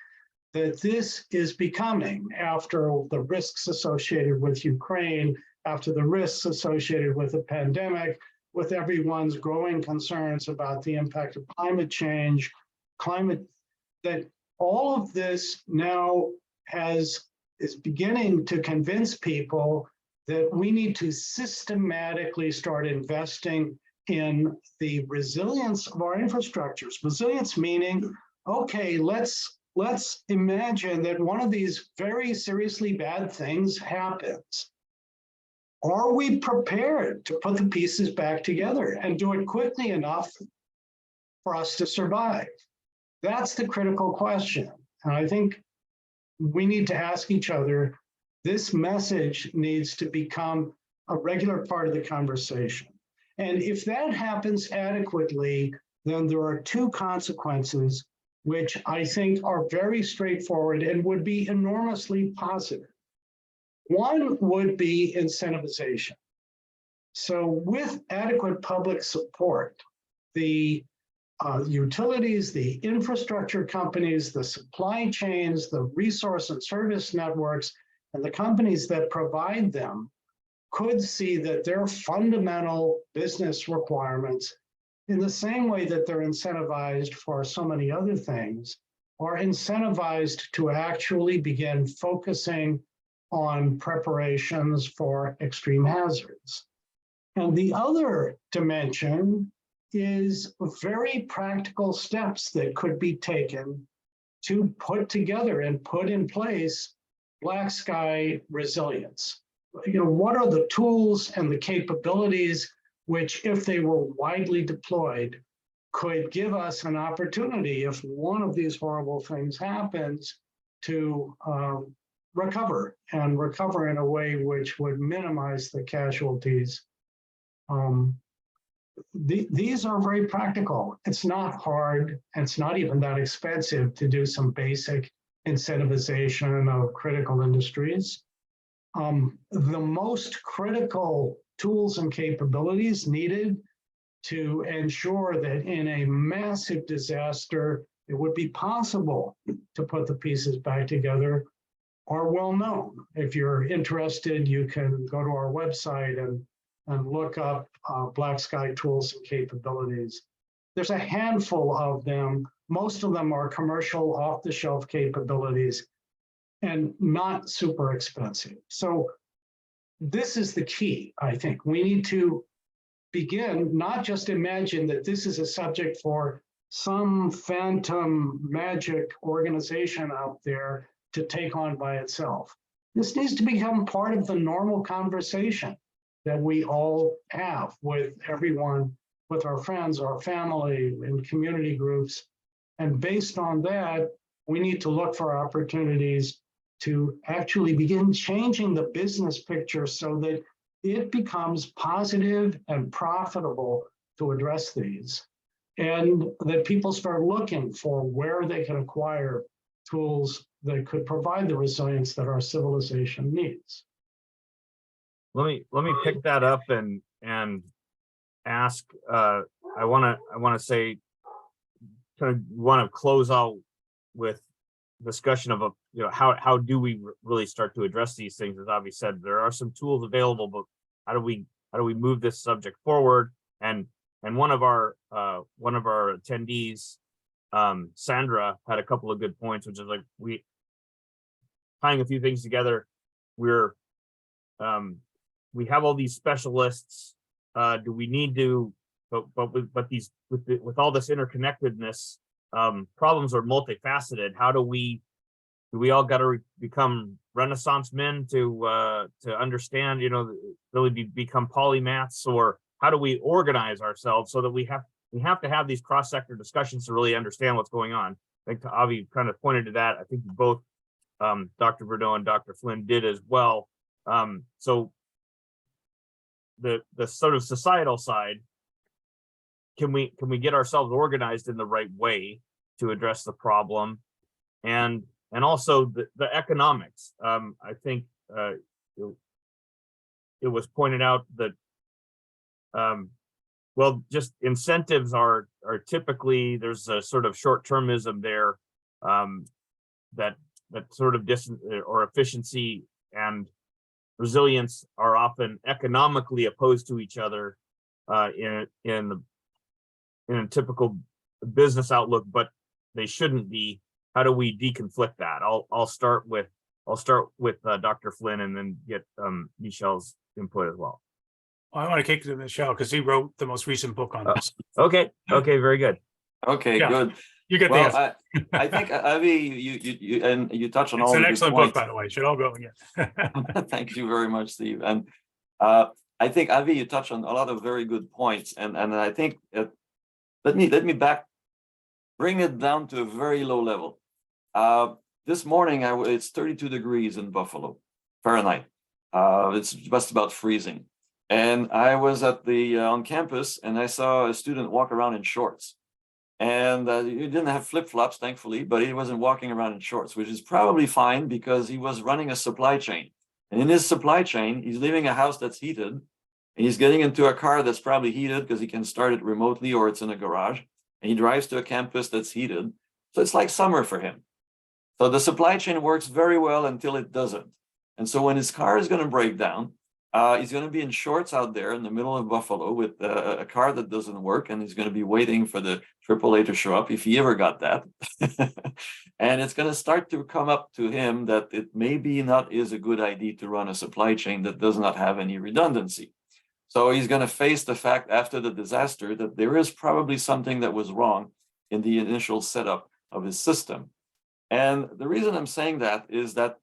that this is becoming, after the risks associated with Ukraine, after the risks associated with the pandemic, with everyone's growing concerns about the impact of climate change, that all of this now is beginning to convince people that we need to systematically start investing in the resilience of our infrastructures. Resilience meaning, okay, let's imagine that one of these very seriously bad things happens. Are we prepared to put the pieces back together and do it quickly enough for us to survive? That's the critical question. And I think we need to ask each other, this message needs to become a regular part of the conversation. And if that happens adequately, then there are two consequences which I think are very straightforward and would be enormously positive. One would be incentivization. So with adequate public support, the utilities, the infrastructure companies, the supply chains, the resource and service networks, and the companies that provide them could see that their fundamental business requirements, in the same way that they're incentivized for so many other things, are incentivized to actually begin focusing on preparations for extreme hazards. And the other dimension is very practical steps that could be taken to put together and put in place black sky resilience. What are the tools and the capabilities which, if they were widely deployed, could give us an opportunity, if one of these horrible things happens, to recover in a way which would minimize the casualties. These are very practical. It's not hard, and it's not even that expensive to do some basic incentivization of critical industries. The most critical tools and capabilities needed to ensure that in a massive disaster, it would be possible to put the pieces back together are well known. If you're interested, you can go to our website and look up black sky tools and capabilities. There's a handful of them. Most of them are commercial off-the-shelf capabilities and not super expensive. So this is the key, I think. We need to begin, not just imagine that this is a subject for some phantom magic organization out there to take on by itself. This needs to become part of the normal conversation that we all have with everyone, with our friends, our family, and community groups. And based on that, we need to look for opportunities to actually begin changing the business picture so that it becomes positive and profitable to address these, and that people start looking for where they can acquire tools that could provide the resilience that our civilization needs. Let me pick that up and ask. I want to say, kind of want to close out with discussion of how do we really start to address these things? As Avi said, there are some tools available, but how do we move this subject forward? And one of our attendees, Sandra, had a couple of good points, which is like tying a few things together. We have all these specialists. Do we need to? With all this interconnectedness, problems are multifaceted. How do we we all got to become Renaissance men to understand, really become polymaths, or how do we organize ourselves so that we have to have these cross-sector discussions to really understand what's going on. I think Avi kind of pointed to that. I think both Dr. Bruneau and Dr. Flynn did as well. So the sort of societal side, can we get ourselves organized in the right way to address the problem, and also the economics. I think it was pointed out that well, just incentives are typically, there's a sort of short-termism there, that sort of distance or efficiency and resilience are often economically opposed to each other in a typical business outlook, but they shouldn't be. How do we deconflict that? I'll start with Dr. Flynn and then get Michel's input as well. I want to kick it to Michel because he wrote the most recent book on this. Okay, very good. Okay, Yeah. good. You get the answer. I think Avi, you touch on It's all an the good excellent book, points. by the way. Should all go again. Thank you very much, Steve. And I think Avi, you touched on a lot of very good points, and I think let me bring it down to a very low level. This morning, it's 32 degrees in Buffalo, Fahrenheit. It's just about freezing, and I was at the on campus, and I saw a student walk around in shorts. And he didn't have flip-flops, thankfully, but he wasn't walking around in shorts, which is probably fine because he was running a supply chain. And in his supply chain, he's leaving a house that's heated, and he's getting into a car that's probably heated because he can start it remotely or it's in a garage. And he drives to a campus that's heated. So it's like summer for him. So the supply chain works very well until it doesn't. And so when his car is going to break down, he's going to be in shorts out there in the middle of Buffalo with a car that doesn't work, and he's going to be waiting for the AAA to show up if he ever got that. And it's going to start to come up to him that it maybe not is a good idea to run a supply chain that does not have any redundancy. So he's going to face the fact after the disaster that there is probably something that was wrong in the initial setup of his system. And the reason I'm saying that is that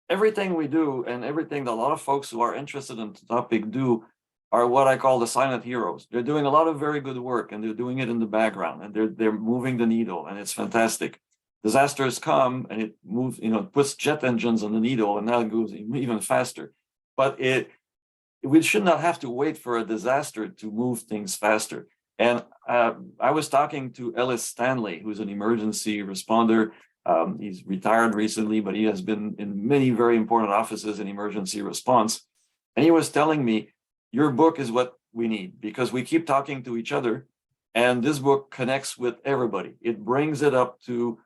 everything we do and everything that a lot of folks who are interested in the topic do are what I call the silent heroes. They're doing a lot of very good work, and they're doing it in the background, and they're moving the needle, and it's fantastic. Disasters come and it moves, puts jet engines on the needle, and now it goes even faster. But we should not have to wait for a disaster to move things faster. And I was talking to Ellis Stanley, who's an emergency responder. He's retired recently, but he has been in many very important offices in emergency response. And he was telling me, your book is what we need, because we keep talking to each other, and this book connects with everybody. It brings it up to,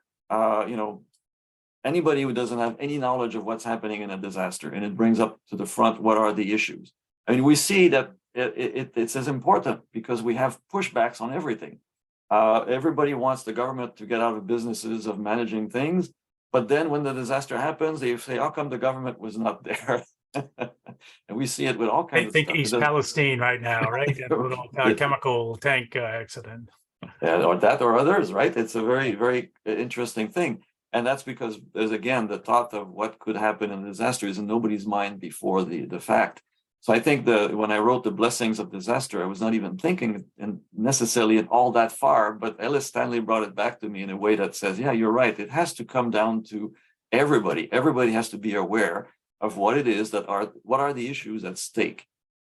anybody who doesn't have any knowledge of what's happening in a disaster, and it brings up to the front what are the issues. I mean, we see that it's as important because we have pushbacks on everything. Everybody wants the government to get out of businesses of managing things, but then when the disaster happens, they say, how come the government was not there? And we see it with all kinds of stuff. I think East Palestine right now, right? That little chemical tank accident. Yeah, or that or others, right? It's a very, very interesting thing. And that's because there's, again, the thought of what could happen in a disaster is in nobody's mind before the fact. So I think when I wrote The Blessings of Disaster, I was not even thinking necessarily all that far, but Ellis Stanley brought it back to me in a way that says, yeah, you're right. It has to come down to everybody. Everybody has to be aware of what it is what are the issues at stake.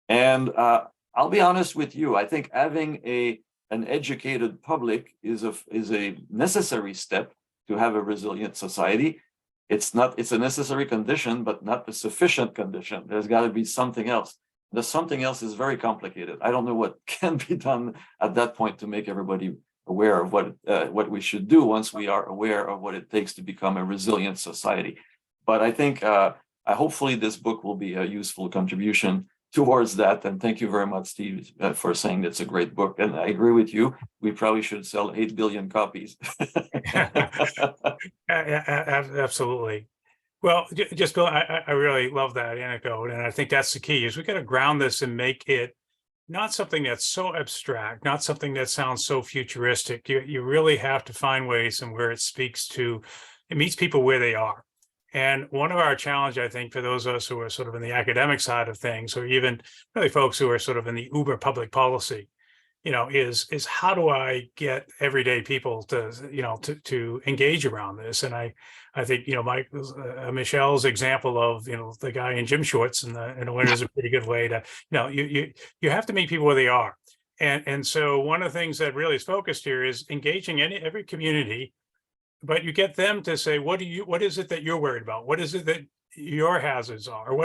And I'll be honest with you, I think having an educated public is a necessary step to have a resilient society. It's a necessary condition, but not a sufficient condition. There's got to be something else. The something else is very complicated. I don't know what can be done at that point to make everybody aware of what we should do once we are aware of what it takes to become a resilient society. But I think hopefully this book will be a useful contribution towards that. And thank you very much, Steve, for saying it's a great book. And I agree with you. We probably should sell 8 billion copies. Absolutely. Well, just Bill, I really love that anecdote. And I think that's the key is we got to ground this and make it not something that's so abstract, not something that sounds so futuristic. You really have to find ways and where it speaks to it meets people where they are. And one of our challenge, I think, for those of us who are sort of in the academic side of things, or even really folks who are sort of in the uber public policy, is how do I get everyday people to, to engage around this? And I think, Michel's example of, the guy in gym shorts in the winter is a pretty good way to, you have to meet people where they are. And so one of the things that really is focused here is engaging every community, but you get them to say, what is it that you're worried about? What is it that your hazards are?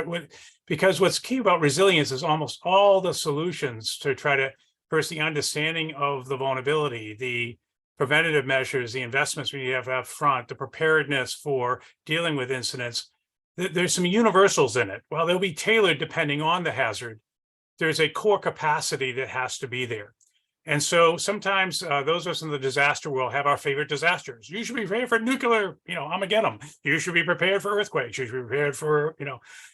Because what's key about resilience is almost all the solutions to try to first the understanding of the vulnerability, the preventative measures, the investments we have up front, the preparedness for dealing with incidents. There's some universals in it. While they'll be tailored depending on the hazard, there's a core capacity that has to be there. And so sometimes those of us in the disaster world have our favorite disasters. You should be prepared for nuclear, Armageddon. You should be prepared for earthquakes. You should be prepared for,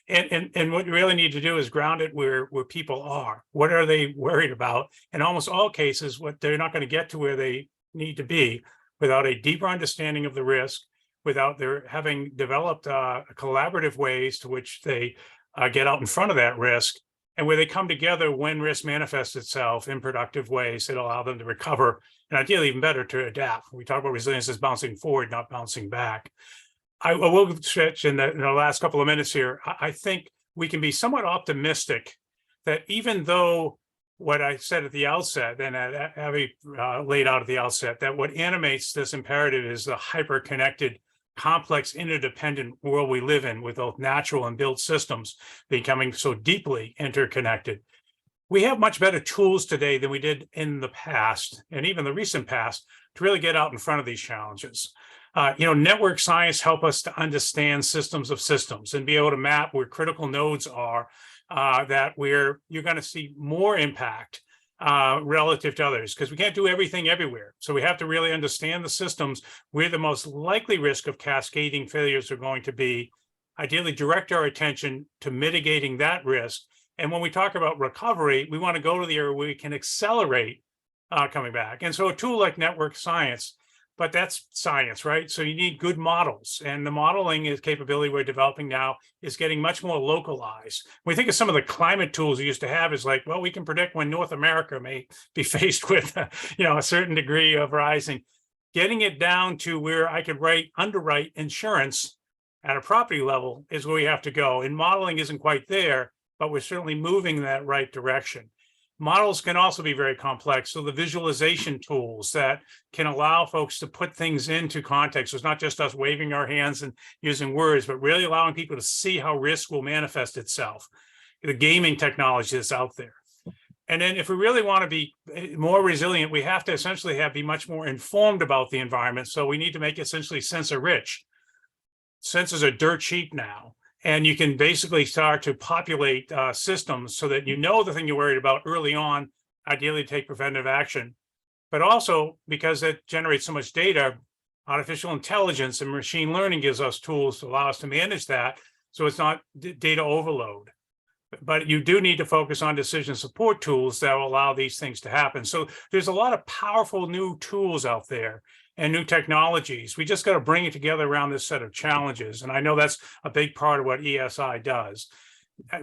and what you really need to do is ground it where people are. What are they worried about? In almost all cases, what they're not going to get to where they need to be without a deeper understanding of the risk, without their having developed collaborative ways to which they get out in front of that risk, and where they come together when risk manifests itself in productive ways that allow them to recover, and ideally even better to adapt. We talk about resilience as bouncing forward, not bouncing back. I will stretch in the last couple of minutes here. I think we can be somewhat optimistic that even though what I said at the outset, and Abby laid out at the outset, that what animates this imperative is the hyper-connected, complex, interdependent world we live in, with both natural and built systems becoming so deeply interconnected. We have much better tools today than we did in the past, and even the recent past, to really get out in front of these challenges. Network science help us to understand systems of systems and be able to map where critical nodes are, that you're going to see more impact relative to others, because we can't do everything everywhere. So we have to really understand the systems where the most likely risk of cascading failures are going to be, ideally direct our attention to mitigating that risk. And when we talk about recovery, we want to go to the area where we can accelerate coming back. And so a tool like network science, but that's science, right? So you need good models, and the modeling is capability we're developing now is getting much more localized. When we think of some of the climate tools we used to have, is like, well, we can predict when North America may be faced with, a certain degree of rising. Getting it down to where I could underwrite insurance at a property level is where we have to go. And modeling isn't quite there, but we're certainly moving in that right direction. Models can also be very complex. So the visualization tools that can allow folks to put things into context. So it's not just us waving our hands and using words, but really allowing people to see how risk will manifest itself. The gaming technology that's out there. And then if we really want to be more resilient, we have to essentially be much more informed about the environment. So we need to make it essentially sensor rich. Sensors are dirt cheap now. And you can basically start to populate systems so that the thing you're worried about early on, ideally take preventive action. But also, because it generates so much data, artificial intelligence and machine learning gives us tools to allow us to manage that, so it's not data overload. But you do need to focus on decision support tools that will allow these things to happen. So there's a lot of powerful new tools out there and new technologies. We just got to bring it together around this set of challenges. And I know that's a big part of what ESI does.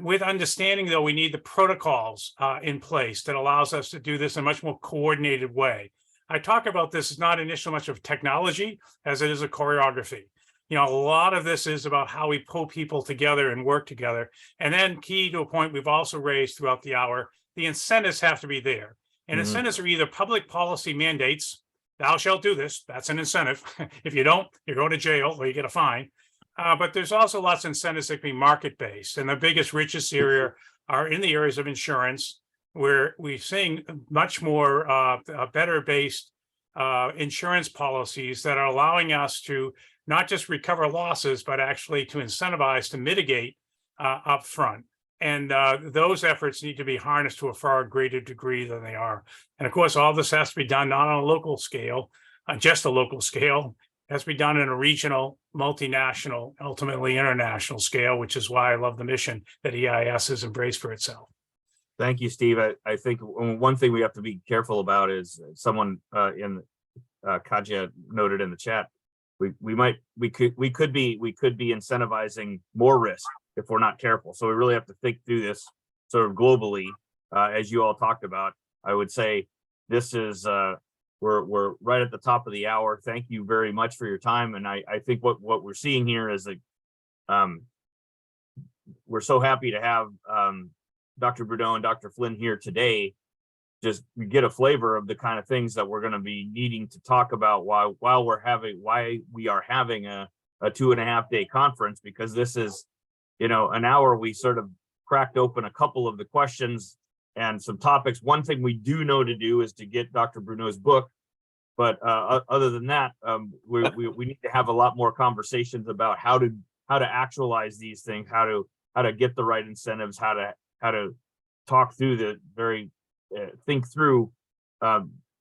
With understanding, though, we need the protocols in place that allows us to do this in a much more coordinated way. I talk about this as not initially much of technology as it is a choreography. A lot of this is about how we pull people together and work together. And then key to a point we've also raised throughout the hour, the incentives have to be there. And incentives are either public policy mandates, thou shalt do this, that's an incentive. If you don't, you go to jail or you get a fine. But there's also lots of incentives that can be market-based. And the biggest, richest area are in the areas of insurance, where we're seeing much more better-based insurance policies that are allowing us to not just recover losses, but actually to incentivize to mitigate upfront. And those efforts need to be harnessed to a far greater degree than they are. And of course, all this has to be done not on a local scale, just a local scale. It has to be done in a regional, multinational, ultimately international scale, which is why I love the mission that EIS has embraced for itself. Thank you, Steve. I think one thing we have to be careful about is someone Kaja noted in the chat, we could be incentivizing more risk if we're not careful. So we really have to think through this sort of globally, as you all talked about. I would say this is we're right at the top of the hour. Thank you very much for your time. And I think what we're seeing here is that we're so happy to have Dr. Bruneau and Dr. Flynn here today. Just get a flavor of the kind of things that we're going to be needing to talk about why we are having a 2.5-day conference, because this is, an hour. We sort of cracked open a couple of the questions and some topics. One thing we do know to do is to get Dr. Bruneau's book, but other than that, we need to have a lot more conversations about how to actualize these things, how to get the right incentives, how to talk through think through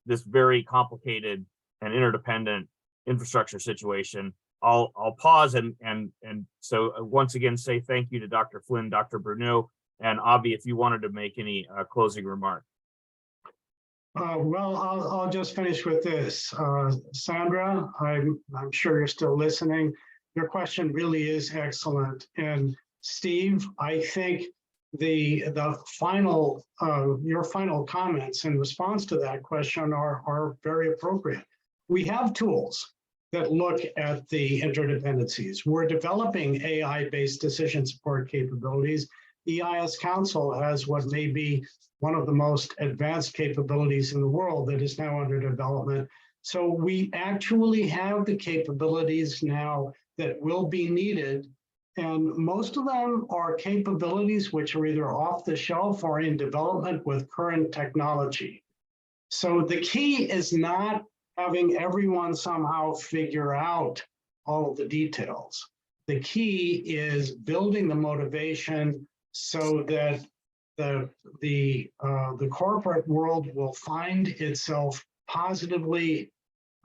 this very complicated and interdependent infrastructure situation. I'll pause and so once again say thank you to Dr. Flynn, Dr. Bruneau, and Avi, if you wanted to make any closing remark. Well, I'll just finish with this. Sandra, I'm sure you're still listening. Your question really is excellent. And Steve, I think the final your final comments in response to that question are very appropriate. We have tools that look at the interdependencies. We're developing AI-based decision support capabilities. The EIS Council has what may be one of the most advanced capabilities in the world that is now under development. So we actually have the capabilities now that will be needed. And most of them are capabilities which are either off the shelf or in development with current technology. So the key is not having everyone somehow figure out all of the details. The key is building the motivation so that the corporate world will find itself positively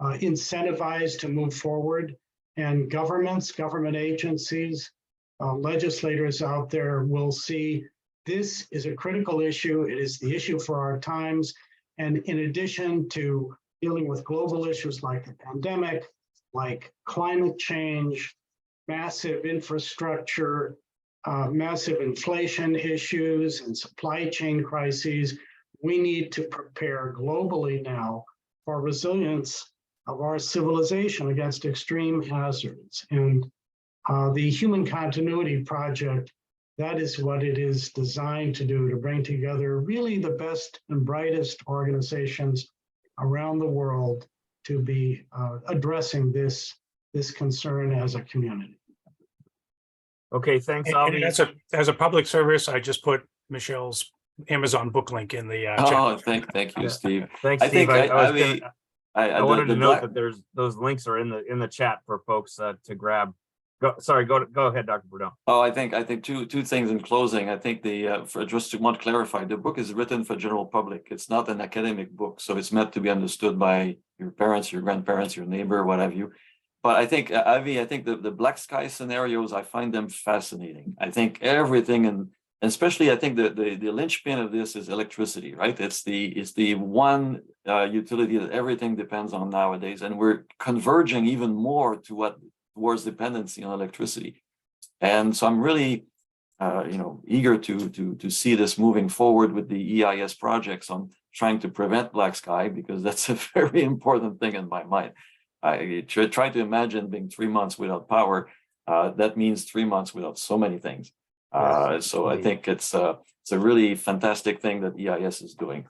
incentivized to move forward, and governments, government agencies, legislators out there will see this is a critical issue. It is the issue for our times. And in addition to dealing with global issues like the pandemic, like climate change, massive infrastructure, massive inflation issues, and supply chain crises, we need to prepare globally now for resilience of our civilization against extreme hazards. And the Human Continuity Project, that is what it is designed to do, to bring together really the best and brightest organizations around the world to be addressing this concern as a community. Okay, thanks, Avi. And as a public service, I just put Michel's Amazon book link in the chat. Thank you, Steve. Thanks, Steve. I wanted to note that there's those links are in the chat for folks to grab. Go ahead, Dr. Bruneau. I think two things in closing. I think just to want to clarify, the book is written for general public. It's not an academic book, so it's meant to be understood by your parents, your grandparents, your neighbor, what have you. But I think, Avi, the black sky scenarios, I find them fascinating. I think everything, and especially I think the linchpin of this is electricity, right? It's the one utility that everything depends on nowadays, and we're converging even more towards dependency on electricity. And so I'm really, eager to see this moving forward with the EIS projects on trying to prevent black sky, because that's a very important thing in my mind. I try to imagine being 3 months without power. That means 3 months without so many things. So I think it's a really fantastic thing that EIS is doing.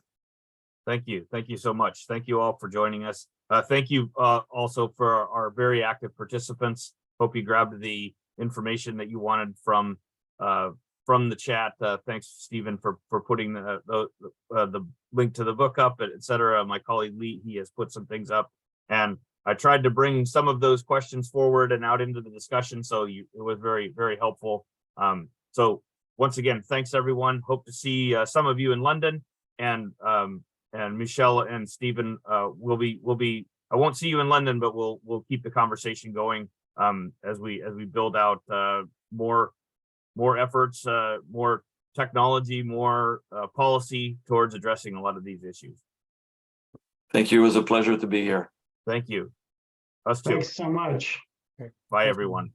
Thank you so much. Thank you all for joining us. Thank you also for our very active participants. Hope you grabbed the information that you wanted from the chat. Thanks, Stephen, for putting the link to the book up, etc. My colleague Lee, he has put some things up, and I tried to bring some of those questions forward and out into the discussion, so it was very, very helpful. So once again, thanks everyone. Hope to see some of you in London, and Michel and Stephen will be. I won't see you in London, but we'll keep the conversation going as we build out more efforts, more technology, more policy towards addressing a lot of these issues. Thank you. It was a pleasure to be here. Thank you. Us too. Thanks so much. Bye, everyone.